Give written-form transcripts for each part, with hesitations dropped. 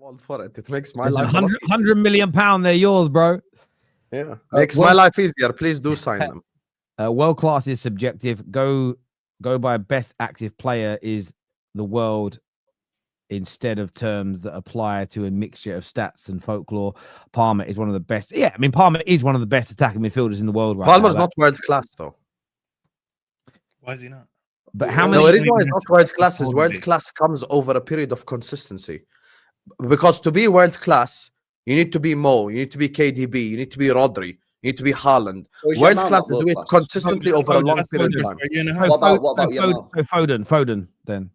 all for it. It makes my Listen, life 100 million £100 they're yours, bro. Yeah, makes my life easier. Please do sign them. World class is subjective. Go by best active player is the world instead of terms that apply to a mixture of stats and folklore. Palmer is one of the best. Yeah, I mean, Palmer is one of the best attacking midfielders in the world right Palmer's now. not world class, though. Why is he not? But how many? The reason why it's not world class is world class comes over a period of consistency. Because to be world class, you need to be Mo, you need to be KDB, you need to be Rodri, you need to be Haaland. So world class is do it consistently over a long period of time. What about Yamal? Foden then.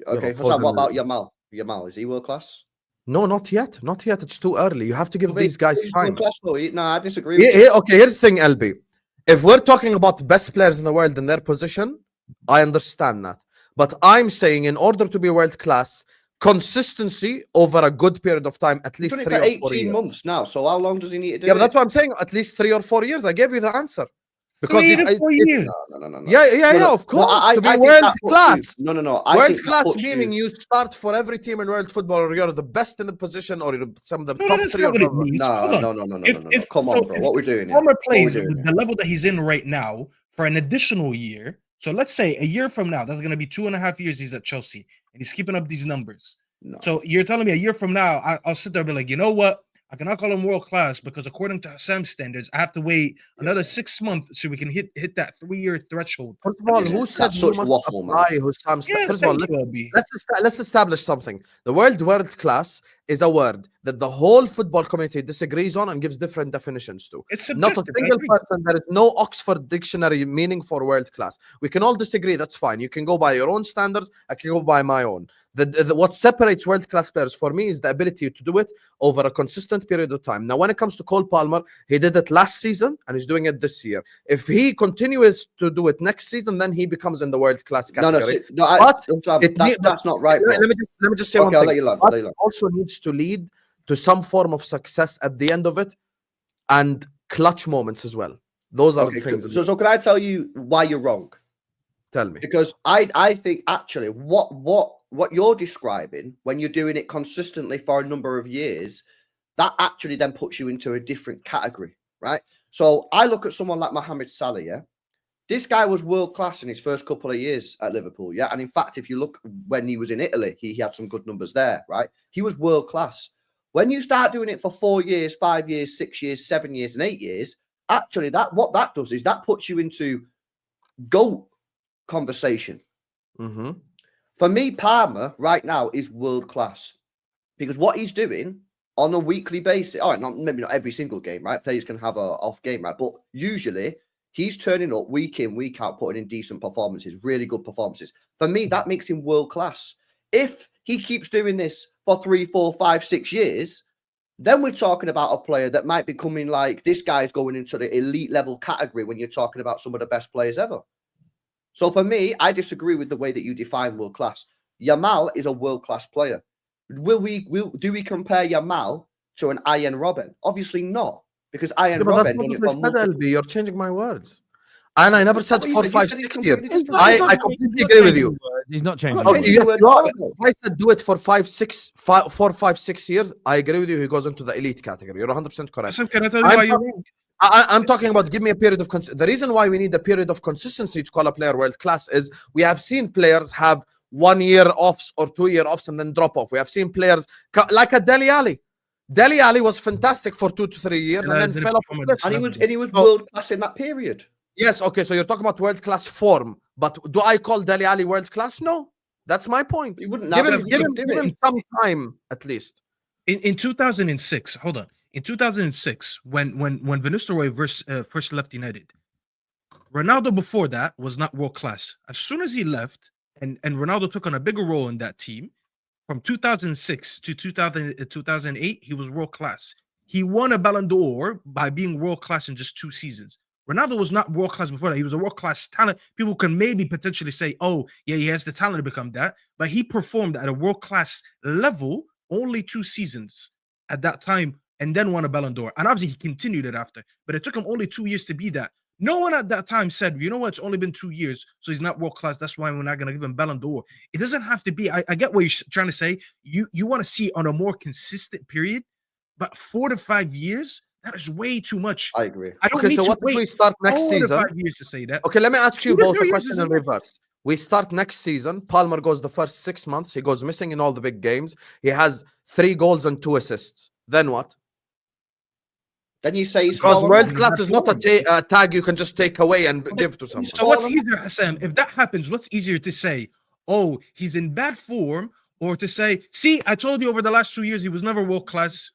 Okay, Yeah, what about Yamal? Yamal, is he world class? No, not yet. Not yet. It's too early. You have to give these guys time. No, I disagree with you. Okay, here's the thing, LB. If we're talking about best players in the world in their position, I understand that. But I'm saying in order to be world class, consistency over a good period of time, at least 3 or 4 years. 18 months now, so how long does he need to do Yeah, but that's what I'm saying. At least 3 or 4 years. I gave you the answer. Because No. Yeah, of course. To be world class. No. World class meaning you start for every team in world football, or you're the best in the position, or you're some of the top three. No. Come on, bro. What we're doing here? Palmer plays with the level that he's in right now for an additional year. So let's say a year from now, that's going to be 2.5 years he's at Chelsea, and he's keeping up these numbers. No. So you're telling me a year from now, I'll sit there and be like, you know what? I cannot call him world class because according to Sam's standards, I have to wait another 6 months so we can hit that 3-year threshold. First of all, who said you must apply who Sam's First of all, let's establish something. The word world class is a word that the whole football community disagrees on and gives different definitions to. It's not a single person. There is no Oxford dictionary meaning for world class. We can all disagree. That's fine. You can go by your own standards. I can go by my own. What separates world class players for me is the ability to do it over a consistent period of time. Now, when it comes to Cole Palmer, he did it last season and he's doing it this year. If he continues to do it next season, then he becomes in the world class category. That's not right. Let me just say one thing. It also needs to lead to some form of success at the end of it and clutch moments as well. Those are the things. So can I tell you why you're wrong? Tell me. Because I think actually what you're describing when you're doing it consistently for a number of years, that actually then puts you into a different category, right? So I look at someone like Mohamed Salah, yeah? This guy was world class in his first couple of years at Liverpool, yeah? And in fact, if you look when he was in Italy, he had some good numbers there, right? He was world class. When you start doing it for 4 years, 5 years, 6 years, 7 years, and 8 years, actually what that does is that puts you into GOAT conversation. Mm-hmm. For me, Palmer right now is world class because what he's doing on a weekly basis, maybe not every single game, right? Players can have a off game, right? But usually he's turning up week in, week out, putting in decent performances, really good performances. For me, that makes him world class. If he keeps doing this for 3, 4, 5, 6 years, then we're talking about a player that might be coming like this guy's going into the elite level category when you're talking about some of the best players ever. So for me, I disagree with the way that you define world class. Yamal is a world class player. Do we compare Yamal to an Ian Robben? Obviously not, because Ian Robben done it for You're changing my words. And I never said 4, 5, 6 years. I completely agree with you. He's not changing. If I said do it for 4, 5, 6 years, I agree with you. He goes into the elite category. You're 100% correct. Listen, can I tell you why you're wrong? I'm talking about give me a period of the reason why we need a period of consistency to call a player world class is we have seen players have 1 year offs or 2 year offs and then drop off. We have seen players like a Dele Alli. Dele Alli was fantastic for 2 to 3 years and then fell off. And he was world class in that period. Yes, okay. So you're talking about world class form, but do I call Dele Alli world class? No, that's my point. You wouldn't give him some time at least. In 2006, hold on. In 2006, when Van Nistelrooy first left United, Ronaldo before that was not world class. As soon as he left, and Ronaldo took on a bigger role in that team, from 2006 to 2008, he was world class. He won a Ballon d'Or by being world class in just 2 seasons. Ronaldo was not world class before that. He was a world class talent. People can maybe potentially say, oh, yeah, he has the talent to become that. But he performed at a world class level only 2 seasons at that time and then won a Ballon d'Or. And obviously he continued it after. But it took him only 2 years to be that. No one at that time said, you know what, it's only been 2 years, so he's not world class. That's why we're not going to give him Ballon d'Or. It doesn't have to be. I get what you're trying to say. You want to see on a more consistent period, but 4 to 5 years, that is way too much. I agree. I don't Okay, need so to what if wait we start next 4 to season? 5 years to say that. Okay, let me ask you 2 to both 3 a years question is in enough. reverse. We start next season. Palmer goes the first 6 months. He goes missing in all the big games. He has 3 goals and 2 assists. Then what? Then you say he's Because fallen world off. class is not a tag you can just take away and give to someone. So what's easier, Hassan? If that happens, what's easier to say? Oh, he's in bad form, or to say, see, I told you over the last 2 years he was never world class.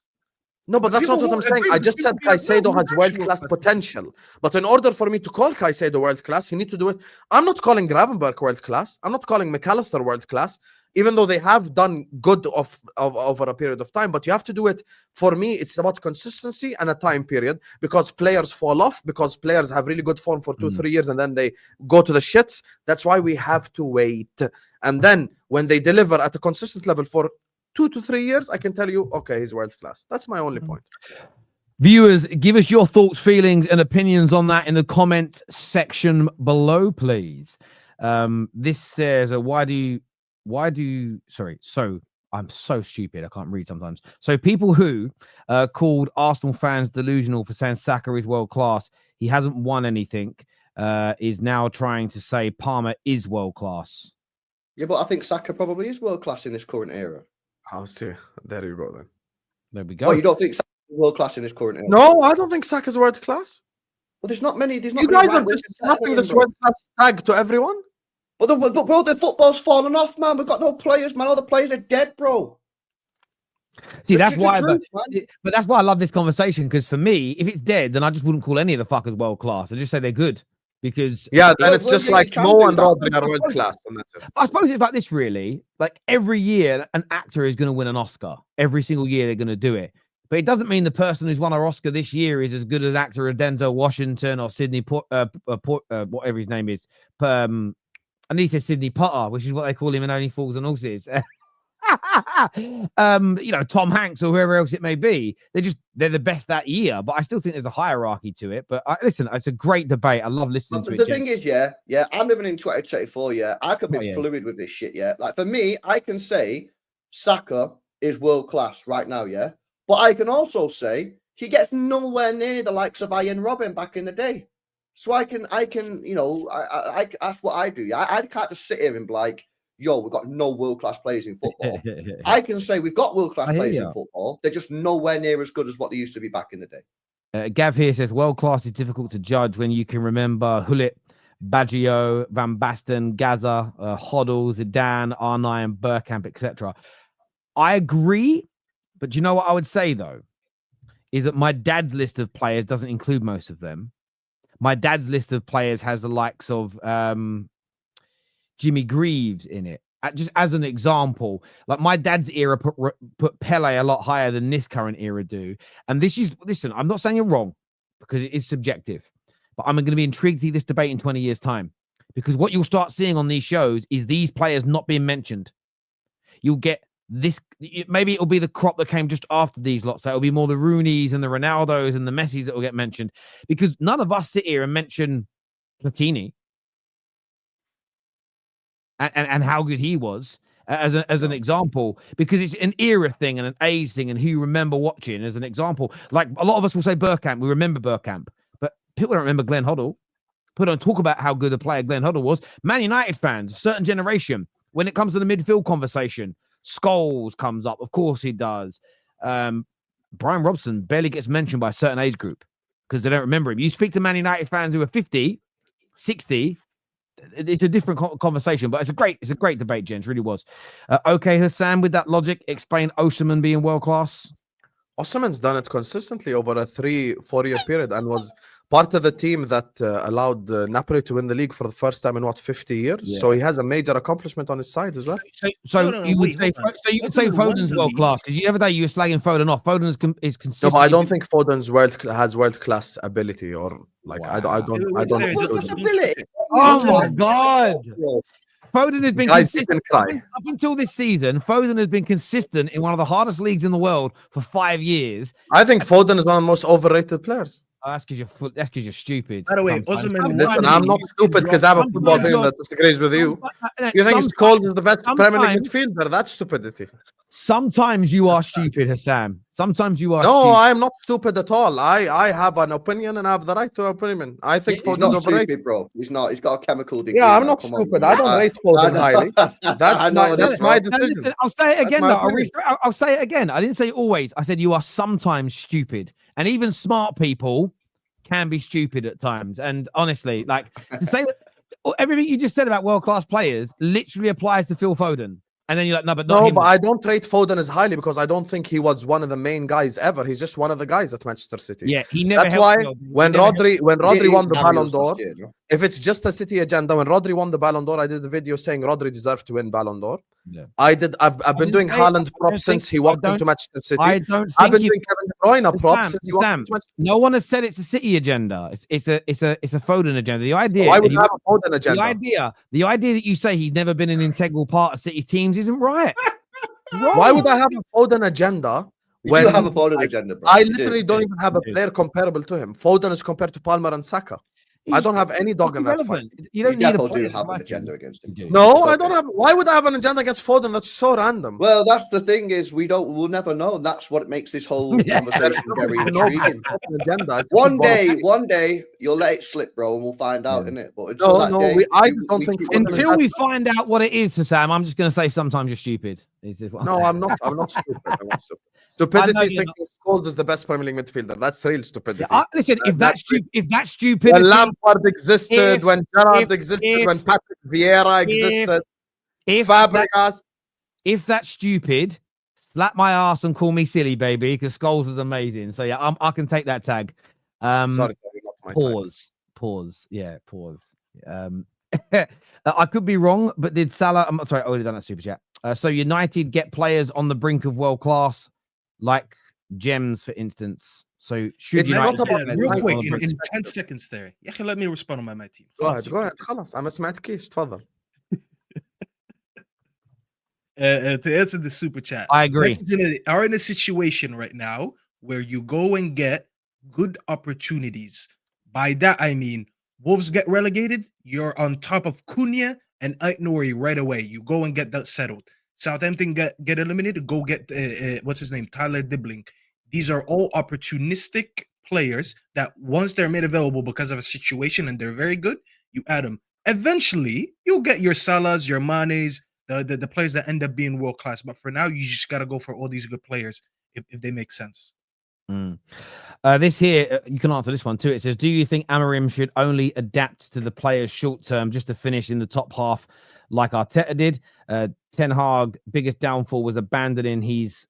No, but that's People not what I'm won't saying. agree I with just people said being like, no, Caicedo he's has actually world-class world-class. potential. But in order for me to call Caicedo world-class, he need to do it. I'm not calling Gravenberch world-class. I'm not calling McAllister world-class, even though they have done good over a period of time. But you have to do it. For me, it's about consistency and a time period, because players fall off, because players have really good form for 2-3 years and then they go to the shits. That's why we have to wait. And then when they deliver at a consistent level for 2 to 3 years, I can tell you, okay, he's world class. That's my only point. Viewers, give us your thoughts, feelings, and opinions on that in the comment section below, please. This says, so I'm so stupid. I can't read sometimes. So people who called Arsenal fans delusional for saying Saka is world class, he hasn't won anything, is now trying to say Palmer is world class. Yeah, but I think Saka probably is world class in this current era. I'll see. There you go then. There we go. Oh, you don't think Saka is world class in this current era? No, I don't think Saka's world class. Well, there's not many. There's not You many guys are right wingers just better snapping than this him, bro. world class tag to everyone. But bro, the football's falling off, man. We've got no players, man. All the players are dead, bro. See, It's that's the why. truth, man. But that's why I love this conversation, because for me, if it's dead, then I just wouldn't call any of the fuckers world class. I just say they're good, because Yeah, then Well, it's well, just yeah, like you can Mo do and that. Rodri are world class, and that's it. I suppose it's like this, really. Like every year, an actor is going to win an Oscar. Every single year, they're going to do it. But it doesn't mean the person who's won an Oscar this year is as good an actor as Denzel Washington or Sidney whatever his name is. And he says Sidney Potter, which is what they call him in Only Fools and Horses. Tom Hanks or whoever else it may be. They're the best that year. But I still think there's a hierarchy to it. But listen, it's a great debate. I love listening to it. The thing is, yeah, I'm living in 2024. Yeah, I could be yeah. fluid with this shit. Yeah, like for me, I can say Saka is world class right now. Yeah, but I can also say he gets nowhere near the likes of Ian Robin back in the day. So I can, I that's what I do. I can't just sit here and be like, yo, we've got no world-class players in football. I can say we've got world-class players in football. They're just nowhere near as good as what they used to be back in the day. Gav here says, world-class is difficult to judge when you can remember Gullit, Baggio, Van Basten, Gaza, Hoddle, Zidane, R9, Bergkamp, etc. I agree, but do you know what I would say, though? Is that my dad's list of players doesn't include most of them. My dad's list of players has the likes of Jimmy Greaves in it. Just as an example, like my dad's era put Pele a lot higher than this current era do. And listen, I'm not saying you're wrong, because it is subjective, but I'm going to be intrigued to see this debate in 20 years' time, because what you'll start seeing on these shows is these players not being mentioned. You'll get this, maybe it'll be the crop that came just after these lots. So it'll be more the Rooneys and the Ronaldos and the Messis that will get mentioned, because none of us sit here and mention Platini and how good he was as an example, because it's an era thing and an age thing and who you remember watching as an example. Like a lot of us will say Bergkamp, we remember Bergkamp, but people don't remember Glenn Hoddle. People don't talk about how good a player Glenn Hoddle was. Man United fans, a certain generation, when it comes to the midfield conversation, Scholes comes up. Of course he does. Brian Robson barely gets mentioned by a certain age group because they don't remember him. You speak to Man United fans who are 50, 60, it's a different conversation, but it's a great debate, gents. Really was. Okay, Hassan, with that logic, explain Osimhen being world class. Osimhen's done it consistently over a 3-4 year period and was part of the team that allowed Napoli to win the league for the first time in 50 years. Yeah. So he has a major accomplishment on his side as well. You would say Foden's world class, because the other day you were slagging Foden off. Foden is consistent. No, but I don't think Foden's has world class ability, or like Wow. I don't. World-class ability. Oh my god. Foden has been Guys, you consistent can cry. up until this season. Foden has been consistent in one of the hardest leagues in the world for 5 years. I think Foden is one of the most overrated players. Oh, that's because you're stupid. By the way, sometimes. Osimhen, Listen, I'm not stupid because I have a football opinion that disagrees with you. You think Scholes is the best Premier League midfielder? That's stupidity. Sometimes you are stupid, Hassam. Sometimes you are No, stupid. I am not stupid at all. I have an opinion and I have the right to opinion. I think He's Foden's not overrated. stupid, bro. He's not. He's got a chemical degree. Yeah, I'm man. not Come on, stupid. man. I don't rate Foden highly. I know That's this, my bro. decision. Listen, I'll say it again. my Though. opinion. I'll say it again. I didn't say always. I said you are sometimes stupid, and even smart people can be stupid at times. And honestly, like to say that everything you just said about world-class players literally applies to Phil Foden. And then you're like, no, but not No, him. but I don't rate Foden as highly because I don't think he was one of the main guys ever. He's just one of the guys at Manchester City. Yeah, he never. That's helped why me, he when never Rodri won the Ballon d'Or, Year, no? if it's just a City agenda, when Rodri won the Ballon d'Or, I did a video saying Rodri deserved to win Ballon d'Or. Yeah. I've been doing Haaland props since he walked into Manchester City. I've been doing Kevin De Bruyne props since he walked into Manchester City. No one has said it's a City agenda. It's a Foden agenda. The idea. So why would you have a Foden agenda? The idea that you say he's never been an integral part of City's teams isn't right. Why would I have a Foden agenda? When you have a Foden agenda, bro. I literally don't even have a player comparable to him. Foden is compared to Palmer and Saka. I don't have any dog in that fight. You don't need a player have an agenda against him. No, I don't have. Why would I have an agenda against Foden? That's so random. Well, that's the thing is we'll never know. That's what makes this whole conversation very intriguing. One day you'll let it slip, bro, and we'll find out, innit? But until that day, I don't think until we find out what it is, Sam, I'm just going to say sometimes you're stupid. No, I'm not. I'm not stupid. Stupidity is thinking Scholes is the best Premier League midfielder. That's real stupidity. Listen, if that's stupid, when Lampard existed, when Gerrard existed, when Patrick Vieira existed, Fabregas. If that's stupid, slap my ass and call me silly, baby, because Scholes is amazing. So yeah, I can take that tag. Sorry, pause. Yeah, pause. I could be wrong, but did Salah? I'm sorry, I already done that super chat. So United get players on the brink of world class, like Gems, for instance. So should United real quick in 10 seconds there. Yeah, let me respond on my team. Go ahead. خلاص أنا سمعتكيش تفضل. To answer the super chat, I agree. Are in a situation right now where you go and get good opportunities. By that I mean Wolves get relegated, you're on top of Cunha and Aït-Nouri right away. You go and get that settled. Southampton get eliminated, go get what's his name, Tyler Dibbling. These are all opportunistic players that once they're made available because of a situation and they're very good, you add them. Eventually, you'll get your Salahs, your Manes, the players that end up being world class. But for now, you just got to go for all these good players if they make sense. This here, you can answer this one too. It says, do you think Amorim should only adapt to the players short term just to finish in the top half like Arteta did? Ten Hag, biggest downfall was abandoning his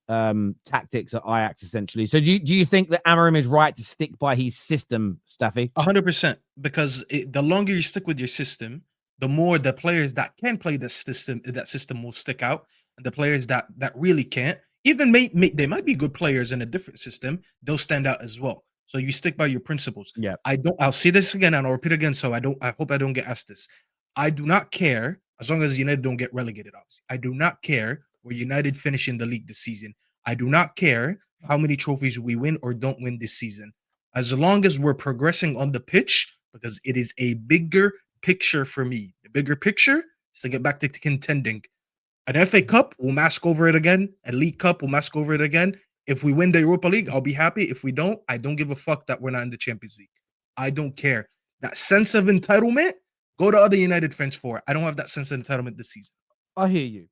tactics at Ajax, essentially. So do you think that Amorim is right to stick by his system, Staffy? 100%, because the longer you stick with your system, the more the players that can play that system will stick out, and the players that really can't, even they might be good players in a different system, they'll stand out as well. So you stick by your principles. Yeah. I'll say this again and I'll repeat again. So I hope I don't get asked this. I do not care as long as United don't get relegated, obviously. I do not care where United finish in the league this season. I do not care how many trophies we win or don't win this season. As long as we're progressing on the pitch, because it is a bigger picture for me. The bigger picture is to get back to contending. An FA Cup, we'll mask over it again. A League Cup, we'll mask over it again. If we win the Europa League, I'll be happy. If we don't, I don't give a fuck that we're not in the Champions League. I don't care. That sense of entitlement, go to other United fans for it. I don't have that sense of entitlement this season. I hear you.